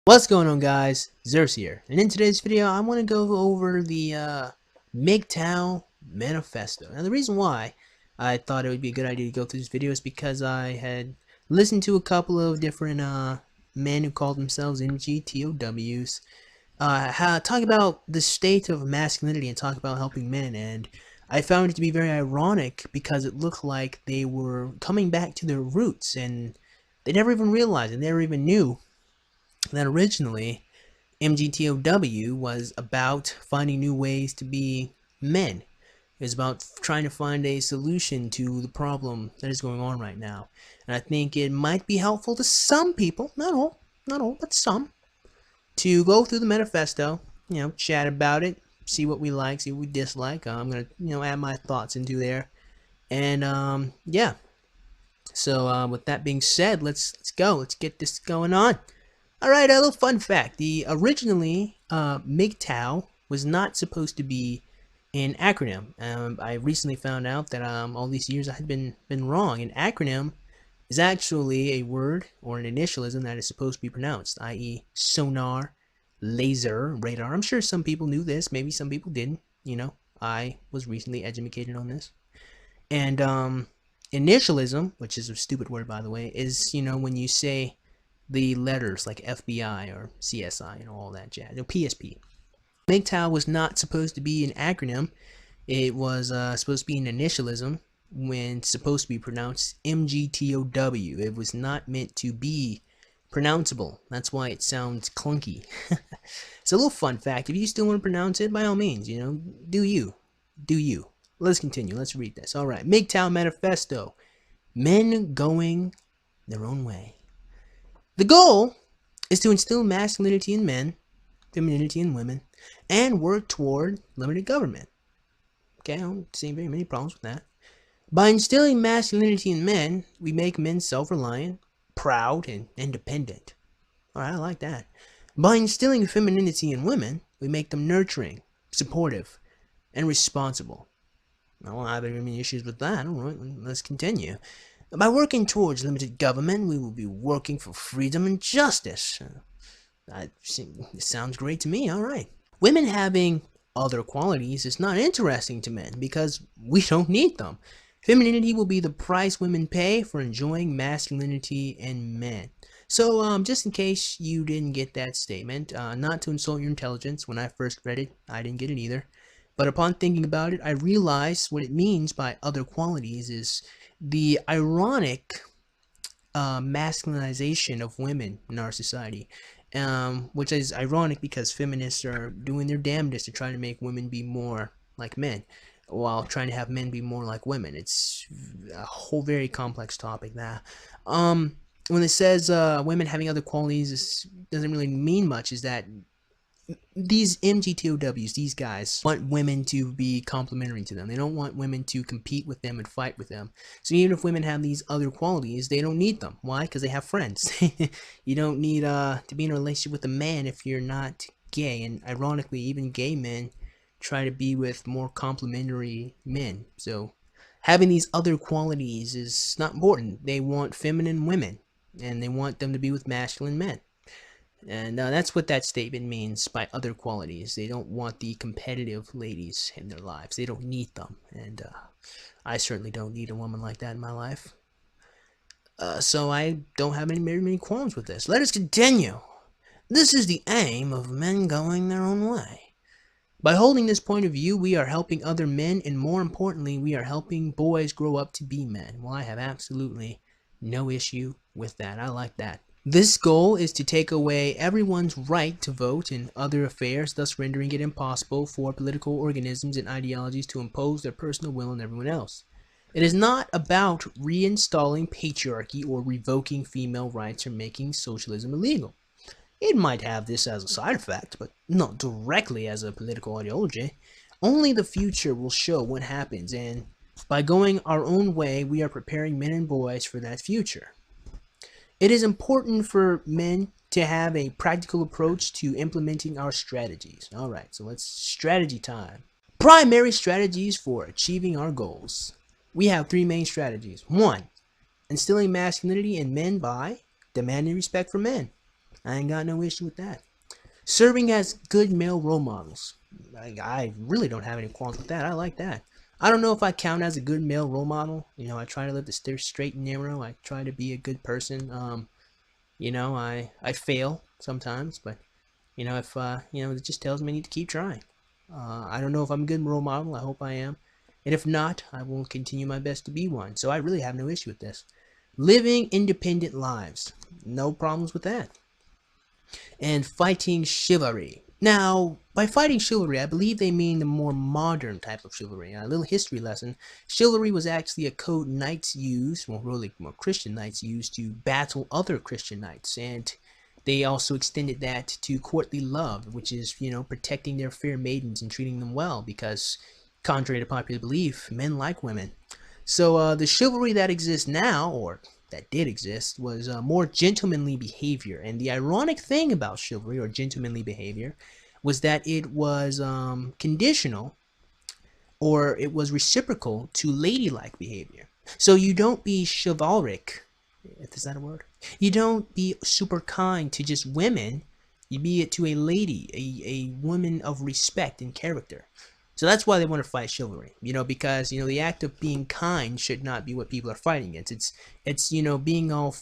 What's going on, guys? Zers here, and in today's video I want to go over the M.G.T.O.W Manifesto. Now the reason why I thought it would be a good idea to go through this video is because I had listened to a couple of different men who called themselves M.G.T.O.Ws talk about the state of masculinity and talk about helping men, and I found it to be very ironic because it looked like they were coming back to their roots, and they never even realized and never even knew that originally M.G.T.O.W was about finding new ways to be men. It was about trying to find a solution to the problem that is going on right now. And I think it might be helpful to some people, not all, but some, to go through the manifesto, chat about it, see what we like, see what we dislike. I'm going to, add my thoughts into there. And, yeah. So, with that being said, let's go. Let's get this going on. Alright, a little fun fact. The originally, M.G.T.O.W was not supposed to be an acronym. I recently found out that all these years I had been wrong. An acronym is actually a word or an initialism that is supposed to be pronounced, i.e. sonar, laser, radar. I'm sure some people knew this, maybe some people didn't. I was recently educated on this. And initialism, which is a stupid word by the way, is when you say the letters like FBI or CSI and all that jazz. PSP. M.G.T.O.W was not supposed to be an acronym. It was supposed to be an initialism when it's supposed to be pronounced M.G.T.O.W. It was not meant to be pronounceable. That's why it sounds clunky. It's a little fun fact. If you still want to pronounce it, by all means, do you. Do you. Let's continue. Let's read this. All right. M.G.T.O.W Manifesto. Men going their own way. The goal is to instill masculinity in men, femininity in women, and work toward limited government. Okay, I don't see very many problems with that. By instilling masculinity in men, we make men self-reliant, proud, and independent. Alright, I like that. By instilling femininity in women, we make them nurturing, supportive, and responsible. I don't have any issues with that. Alright, let's continue. By working towards limited government, we will be working for freedom and justice. It sounds great to me, alright. Women having other qualities is not interesting to men because we don't need them. Femininity will be the price women pay for enjoying masculinity in men. So, just in case you didn't get that statement, not to insult your intelligence, when I first read it, I didn't get it either. But upon thinking about it, I realized what it means by other qualities is the ironic masculinization of women in our society, which is ironic because feminists are doing their damnedest to try to make women be more like men while trying to have men be more like women. It's a whole very complex topic. That when it says women having other qualities, this doesn't really mean much. Is that these M.G.T.O.Ws, these guys, want women to be complementary to them. They don't want women to compete with them and fight with them. So even if women have these other qualities, they don't need them. Why? Because they have friends. You don't need to be in a relationship with a man if you're not gay. And ironically, even gay men try to be with more complementary men. So having these other qualities is not important. They want feminine women, and they want them to be with masculine men. And that's what that statement means by other qualities. They don't want the competitive ladies in their lives. They don't need them. And I certainly don't need a woman like that in my life. So I don't have very many qualms with this. Let us continue. This is the aim of men going their own way. By holding this point of view, we are helping other men, and more importantly, we are helping boys grow up to be men. Well, I have absolutely no issue with that. I like that. This goal is to take away everyone's right to vote in other affairs, thus rendering it impossible for political organisms and ideologies to impose their personal will on everyone else. It is not about reinstalling patriarchy or revoking female rights or making socialism illegal. It might have this as a side effect, but not directly as a political ideology. Only the future will show what happens, and by going our own way, we are preparing men and boys for that future. It is important for men to have a practical approach to implementing our strategies. Alright, so let's strategy time. Primary strategies for achieving our goals. We have three main strategies. 1. Instilling masculinity in men by demanding respect for men. I ain't got no issue with that. Serving as good male role models. I really don't have any qualms with that. I like that. I don't know if I count as a good male role model. I try to live the straight and narrow. I try to be a good person. I fail sometimes, but if it just tells me I need to keep trying. I don't know if I'm a good role model. I hope I am. And if not, I will continue my best to be one. So I really have no issue with this. Living independent lives. No problems with that. And fighting chivalry. Now, by fighting chivalry, I believe they mean the more modern type of chivalry. A little history lesson. Chivalry was actually a code knights used, well, really more Christian knights used to battle other Christian knights. And they also extended that to courtly love, which is, protecting their fair maidens and treating them well, because contrary to popular belief, men like women. So the chivalry that exists now, or that did exist, was more gentlemanly behavior. And the ironic thing about chivalry, or gentlemanly behavior, was that it was conditional, or it was reciprocal to ladylike behavior. So you don't be chivalric, if is that a word? You don't be super kind to just women. You be it to a lady, a woman of respect and character. So that's why they want to fight chivalry, because, the act of being kind should not be what people are fighting against. It's being all,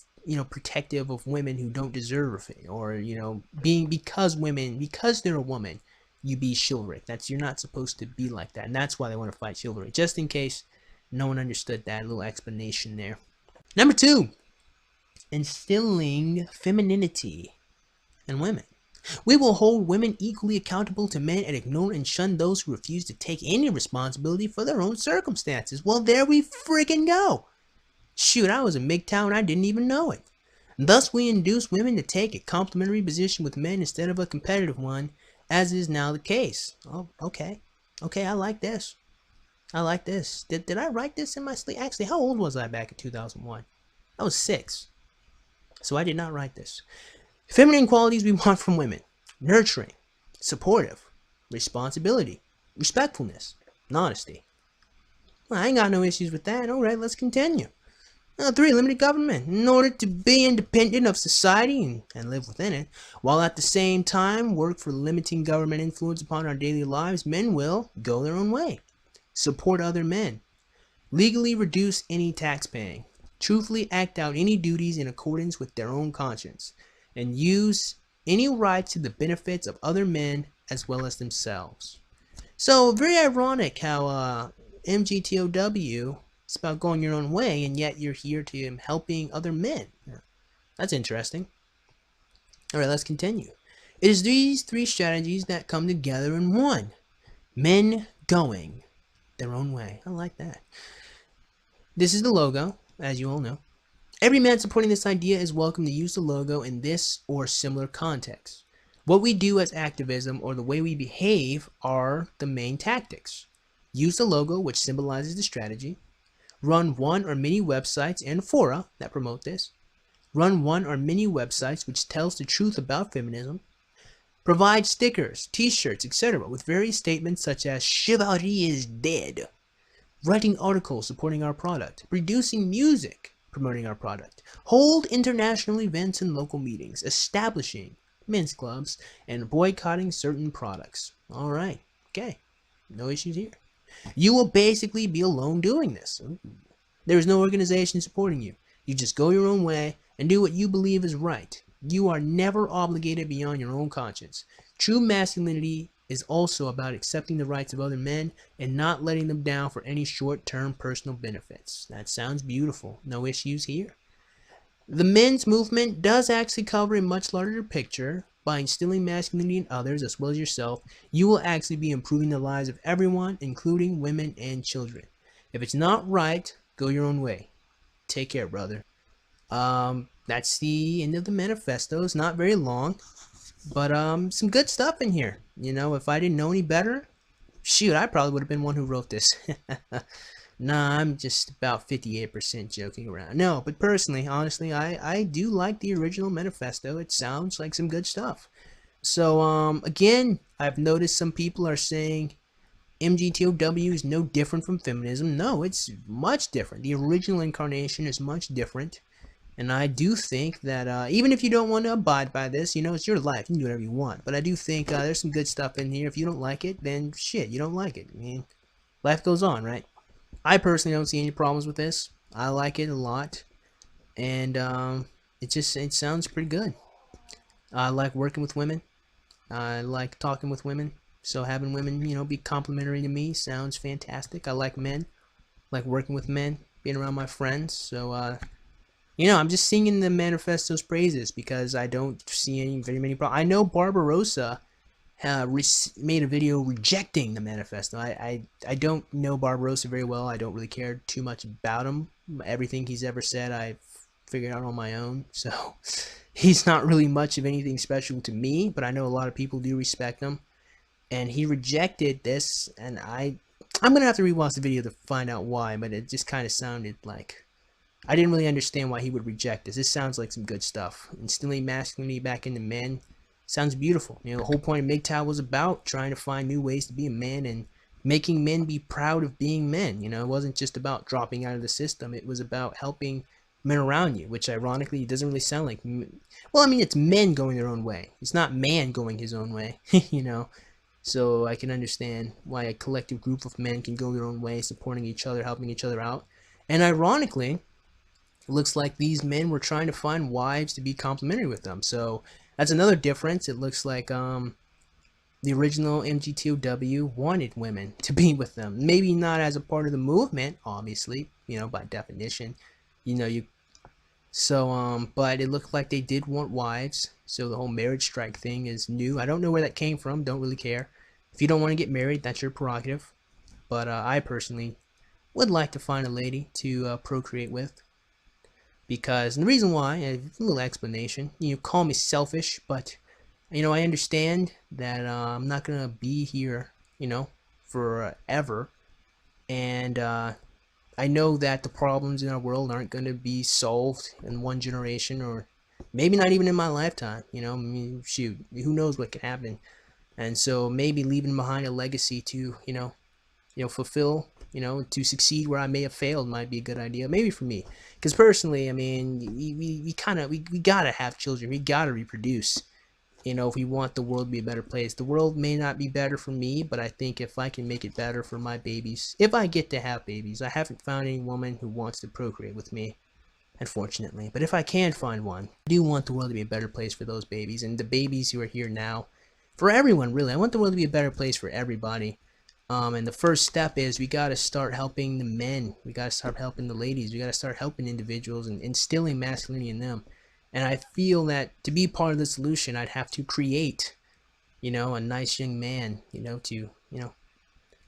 protective of women who don't deserve it, or, because they're a woman, you be chivalric. You're not supposed to be like that. And that's why they want to fight chivalry, just in case no one understood that little explanation there. Number 2, instilling femininity in women. We will hold women equally accountable to men and ignore and shun those who refuse to take any responsibility for their own circumstances. Well, there we freaking go. Shoot, I was in M.G.T.O.W and I didn't even know it. Thus, we induce women to take a complementary position with men instead of a competitive one, as is now the case. Oh, okay. Okay, I like this. I like this. Did I write this in my sleep? Actually, how old was I back in 2001? I was 6. So I did not write this. Feminine qualities we want from women: nurturing, supportive, responsibility, respectfulness, and honesty. Well, I ain't got no issues with that. Alright, let's continue. 3, limited government. In order to be independent of society and live within it, while at the same time work for limiting government influence upon our daily lives, men will go their own way. Support other men. Legally reduce any tax paying. Truthfully act out any duties in accordance with their own conscience, and use any rights to the benefits of other men as well as themselves. So very ironic how M.G.T.O.W. is about going your own way, and yet you're here to helping other men. That's interesting. Alright, let's continue. It is these 3 strategies that come together in one. Men going their own way. I like that. This is the logo, as you all know. Every man supporting this idea is welcome to use the logo in this or similar contexts. What we do as activism, or the way we behave, are the main tactics. Use the logo, which symbolizes the strategy. Run one or many websites and fora that promote this. Run one or many websites which tells the truth about feminism. Provide stickers, t-shirts, etc. with various statements such as "Chivalry is dead." Writing articles supporting our product. Producing music promoting our product. Hold international events and local meetings. Establishing men's clubs and boycotting certain products. Alright, okay, no issues here. You will basically be alone doing this. There is no organization supporting you. You just go your own way and do what you believe is right. You are never obligated beyond your own conscience. True masculinity is also about accepting the rights of other men and not letting them down for any short-term personal benefits. That sounds beautiful. No issues here. The men's movement does actually cover a much larger picture. By instilling masculinity in others as well as yourself, you will actually be improving the lives of everyone, including women and children. If it's not right, go your own way. Take care, brother. That's the end of the manifesto. It's not very long, but some good stuff in here. If I didn't know any better, shoot, I probably would have been one who wrote this. Nah, I'm just about 58% joking around. No, but personally, honestly, I do like the original manifesto. It sounds like some good stuff. So, again, I've noticed some people are saying M.G.T.O.W. is no different from feminism. No, it's much different. The original incarnation is much different. And I do think that even if you don't want to abide by this, you know, it's your life. You can do whatever you want. But I do think there's some good stuff in here. If you don't like it, then shit, you don't like it. I mean, life goes on, right? I personally don't see any problems with this. I like it a lot. And it sounds pretty good. I like working with women. I like talking with women. So having women, you know, be complimentary to me sounds fantastic. I like men. Like working with men, being around my friends. So you know, I'm just singing the manifesto's praises because I don't see any very many problems. I know Barbarossa made a video rejecting the manifesto. I don't know Barbarossa very well. I don't really care too much about him. Everything he's ever said, I've figured out on my own. So he's not really much of anything special to me, but I know a lot of people do respect him. And he rejected this, and I'm gonna have to rewatch the video to find out why, but it just kind of sounded like I didn't really understand why he would reject this. This sounds like some good stuff. Instilling masculinity back into men sounds beautiful. You know, the whole point of M.G.T.O.W was about trying to find new ways to be a man and making men be proud of being men. You know, it wasn't just about dropping out of the system. It was about helping men around you, which ironically doesn't really sound like, well, I mean, it's men going their own way. It's not man going his own way, you know. So I can understand why a collective group of men can go their own way, supporting each other, helping each other out. And ironically, it looks like these men were trying to find wives to be complimentary with them. So that's another difference. It looks like the original M.G.T.O.W wanted women to be with them. Maybe not as a part of the movement, obviously, you know, by definition. You know, but it looked like they did want wives. So the whole marriage strike thing is new. I don't know where that came from. Don't really care. If you don't want to get married, that's your prerogative. But I personally would like to find a lady to procreate with. Because, and the reason why, a little explanation, you call me selfish, but, you know, I understand that I'm not going to be here, you know, forever. And I know that the problems in our world aren't going to be solved in one generation or maybe not even in my lifetime. You know, I mean, shoot, who knows what could happen. And so maybe leaving behind a legacy to, fulfill, to succeed where I may have failed might be a good idea. Maybe for me. Because personally, I mean, we gotta have children. We gotta reproduce. You know, if we want the world to be a better place. The world may not be better for me, but I think if I can make it better for my babies, if I get to have babies, I haven't found any woman who wants to procreate with me, unfortunately. But if I can find one, I do want the world to be a better place for those babies and the babies who are here now. For everyone, really. I want the world to be a better place for everybody. And the first step is we got to start helping the men. We got to start helping the ladies. We got to start helping individuals and instilling masculinity in them. And I feel that to be part of the solution, I'd have to create, a nice young man, to,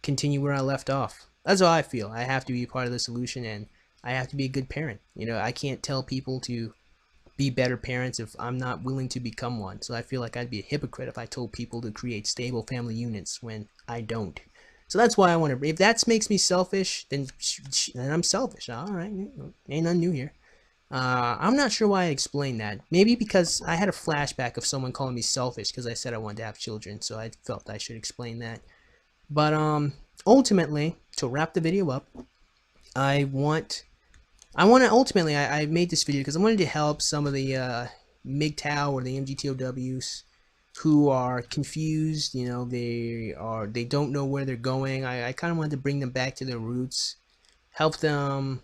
continue where I left off. That's how I feel. I have to be part of the solution and I have to be a good parent. I can't tell people to be better parents if I'm not willing to become one. So I feel like I'd be a hypocrite if I told people to create stable family units when I don't. So that's why I want to. If that makes me selfish, then I'm selfish. All right, ain't nothing new here. I'm not sure why I explained that. Maybe because I had a flashback of someone calling me selfish because I said I wanted to have children, so I felt I should explain that. But ultimately, to wrap the video up, I made this video because I wanted to help some of the M.G.T.O.W or the M.G.T.O.Ws who are confused. They don't know where they're going. I kind of wanted to bring them back to their roots, help them,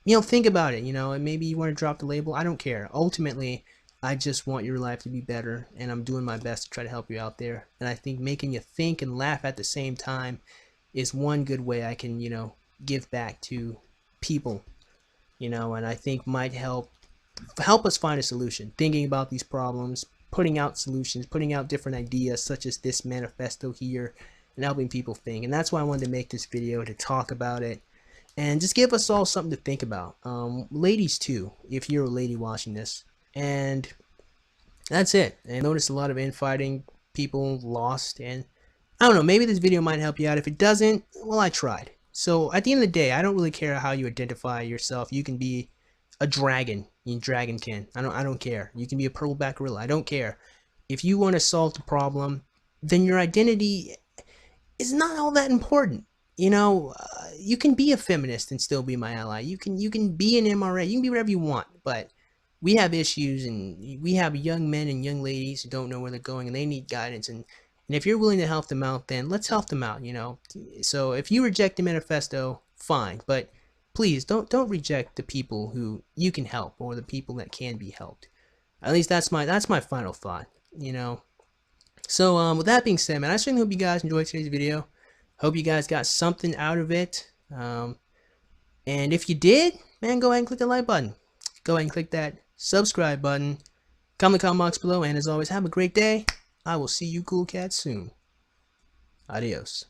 think about it, and maybe you want to drop the label. I don't care. Ultimately, I just want your life to be better, and I'm doing my best to try to help you out there. And I think making you think and laugh at the same time is one good way I can, give back to people, and I think might help us find a solution. Thinking about these problems, putting out solutions, putting out different ideas such as this manifesto here, and helping people think. And that's why I wanted to make this video, to talk about it and just give us all something to think about. Ladies too, if you're a lady watching this. And that's it. I noticed a lot of infighting, people lost, and I don't know, maybe this video might help you out. If it doesn't, well, I tried. So at the end of the day, I don't really care how you identify yourself. You can be a dragon, dragonkin. I don't care. You can be a purpleback gorilla. I don't care. If you want to solve the problem, then your identity is not all that important. You can be a feminist and still be my ally. You can be an MRA. You can be whatever you want. But we have issues, and we have young men and young ladies who don't know where they're going, and they need guidance. And if you're willing to help them out, then let's help them out. So if you reject the manifesto, fine, but please don't reject the people who you can help, or the people that can be helped. At least that's my final thought. So with that being said, man, I certainly hope you guys enjoyed today's video. Hope you guys got something out of it. And if you did, man, go ahead and click the like button. Go ahead and click that subscribe button. Comment in the comment box below, and as always, have a great day. I will see you cool cats soon. Adios.